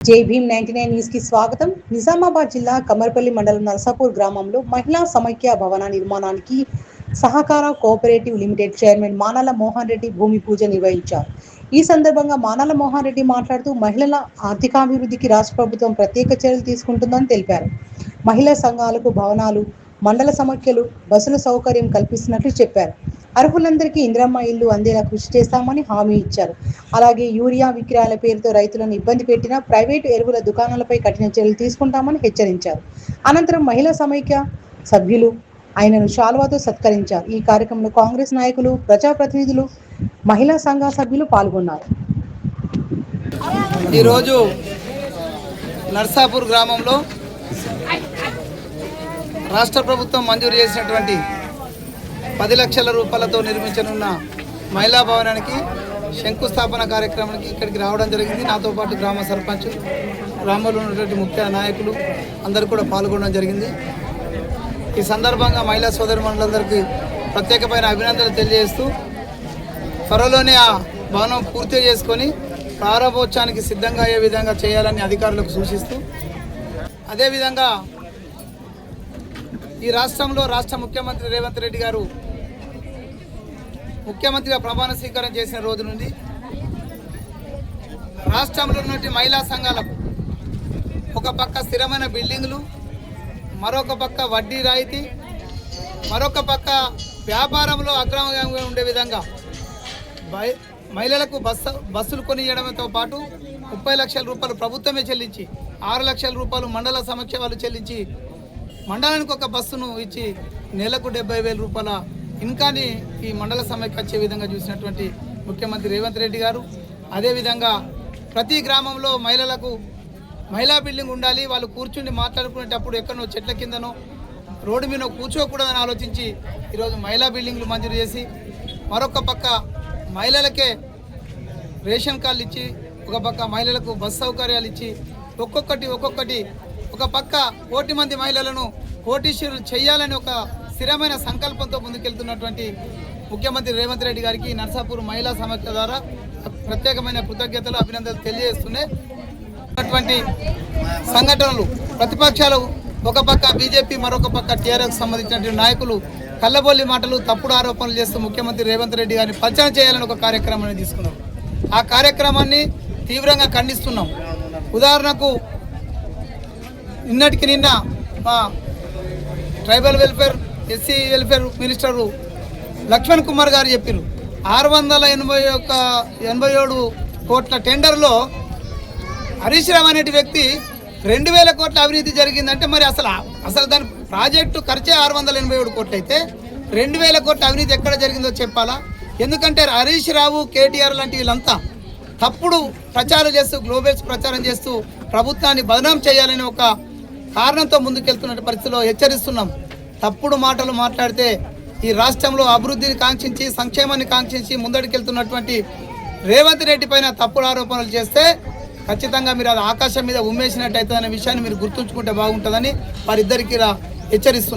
జై భీమ్ 99 న్యూస్ కి స్వాగతం. నిజామాబాద్ జిల్లా కమర్పల్లి మండలం నర్సాపూర్ గ్రామంలో మహిళా సమైక్య భవన నిర్మాణానికి సహకార cooperative limited chairman Manala Mohan Reddy భూమి పూజ నిర్వహించారు. ఈ సందర్భంగా మానాల మోహన్ రెడ్డి మాట్లాడుతూ మహిళల ఆర్థికాభివృద్ధికి రాష్ట్ర ప్రభుత్వం ప్రత్యేక చర్యలు తీసుకుంటుందని తెలిపారు. మహిళా సంఘాలకు భవనాలు, మండల సమైక్యలు, బస్సుల సౌకర్యం కల్పిస్తున్నట్లు చెప్పారు. అర్హులందరికీ ఇందిరమ్మ ఇల్లు అందేలా కృషి చేస్తామని హామీ ఇచ్చారు. అలాగే యూరియా విక్రయాల పేరుతో రైతులను ఇబ్బంది పెట్టిన ప్రైవేటు ఎరువుల దుకాణాలపై కఠిన చర్యలు తీసుకుంటామని హెచ్చరించారు. అనంతరం మహిళా సమైక్య సభ్యులు ఆయనను శాలువాతో సత్కరించారు. ఈ కార్యక్రమంలో కాంగ్రెస్ నాయకులు, ప్రజాప్రతినిధులు, మహిళా సంఘ సభ్యులు పాల్గొన్నారు. ఈరోజు నర్సాపూర్ గ్రామంలో రాష్ట్ర ప్రభుత్వం మంజూరు చేసినటువంటి 10 లక్షల రూపాయలతో నిర్మించనున్న మహిళా భవనానికి శంకుస్థాపన కార్యక్రమానికి ఇక్కడికి రావడం జరిగింది. నాతో పాటు గ్రామ సర్పంచ్, గ్రామంలో ఉన్నటువంటి ముఖ్య నాయకులు అందరూ కూడా పాల్గొనడం జరిగింది. ఈ సందర్భంగా మహిళా సోదరిమణులందరికీ ప్రత్యేకమైన అభినందనలు తెలియజేస్తూ త్వరలోనే ఆ భవనం పూర్తి చేసుకొని ప్రారంభోత్సవానికి సిద్ధంగా అయ్యే విధంగా చేయాలని అధికారులకు సూచిస్తూ, అదేవిధంగా ఈ రాష్ట్రంలో రాష్ట్ర ముఖ్యమంత్రి రేవంత్ రెడ్డి గారు ముఖ్యమంత్రిగా ప్రమాణ స్వీకారం చేసిన రోజు నుండి రాష్ట్రంలో ఉన్నటువంటి మహిళా సంఘాలకు ఒక పక్క స్థిరమైన బిల్డింగులు, మరొక పక్క వడ్డీ రాయితీ, మరొక పక్క వ్యాపారంలో అగ్రమంగా ఉండే విధంగా మహిళలకు బస్సులు కొనియడంతో పాటు 30 లక్షల రూపాయలు ప్రభుత్వమే చెల్లించి 6 లక్షల రూపాయలు మండల సమైక్య వాళ్ళు చెల్లించి మండలానికి ఒక బస్సును ఇచ్చి నెలకు 70,000 రూపాయల ఇన్కాని ఈ మండల సమైక్య వచ్చే విధంగా చూసినటువంటి ముఖ్యమంత్రి రేవంత్ రెడ్డి గారు, అదేవిధంగా ప్రతి గ్రామంలో మహిళలకు మహిళా బిల్డింగ్ ఉండాలి, వాళ్ళు కూర్చుని మాట్లాడుకునేటప్పుడు ఎక్కడనో చెట్ల కిందనో రోడ్డు మీద కూర్చోకూడదని ఆలోచించి ఈరోజు మహిళా బిల్డింగ్లు మంజూరు చేసి, మరొక పక్క మహిళలకే రేషన్ కార్డులు ఇచ్చి, ఒక పక్క మహిళలకు బస్ సౌకర్యాలు ఇచ్చి, ఒక్కొక్కటి ఒక పక్క 1,000,000 మంది మహిళలను కోటీశ్వరులు చేయాలని ఒక స్థిరమైన సంకల్పంతో ముందుకెళ్తున్నటువంటి ముఖ్యమంత్రి రేవంత్ రెడ్డి గారికి నర్సాపూర్ మహిళా సమైక్య ద్వారా ప్రత్యేకమైన కృతజ్ఞతలు, అభినందనలు తెలియజేస్తున్నాయి. సంఘటనలు ప్రతిపక్షాలు ఒక పక్క బీజేపీ, మరొక పక్క టీఆర్ఎస్ సంబంధించినటువంటి నాయకులు కళ్ళబొల్లి మాటలు, తప్పుడు ఆరోపణలు చేస్తూ ముఖ్యమంత్రి రేవంత్ రెడ్డి గారిని పరిచయం చేయాలని ఒక కార్యక్రమాన్ని తీసుకున్నాం. ఆ కార్యక్రమాన్ని తీవ్రంగా ఖండిస్తున్నాం. ఉదాహరణకు నిన్న మా tribal welfare, SC welfare minister Lakshman Kumar గారు చెప్పారు, 687 కోట్ల టెండర్లో హరీష్ రావు అనే వ్యక్తి 2,000 కోట్ల అవినీతి జరిగిందంటే మరి అసలు దాని ప్రాజెక్టు ఖర్చే 687 కోట్లు అయితే 2,000 కోట్ల అవినీతి ఎక్కడ జరిగిందో చెప్పాలా? ఎందుకంటే హరీష్ రావు, కేటీఆర్ లాంటి వీళ్ళంతా తప్పుడు ప్రచారం చేస్తూ, గ్లోబల్స్ ప్రచారం చేస్తూ ప్రభుత్వాన్ని బదనాం చేయాలని ఒక కారణంతో ముందుకెళ్తున్న పరిస్థితిలో హెచ్చరిస్తున్నాం. తప్పుడు మాటలు మాట్లాడితే ఈ రాష్ట్రంలో అభివృద్ధిని కాంక్షించి, సంక్షేమాన్ని కాంక్షించి ముందడికెళ్తున్నటువంటి రేవంత్ రెడ్డి పైన తప్పుడు ఆరోపణలు చేస్తే ఖచ్చితంగా మీరు అది ఆకాశం మీద ఉమ్మేసినట్టయితే అనే విషయాన్ని మీరు గుర్తుంచుకుంటే బాగుంటుందని వారిద్దరికీ హెచ్చరిస్తున్నారు.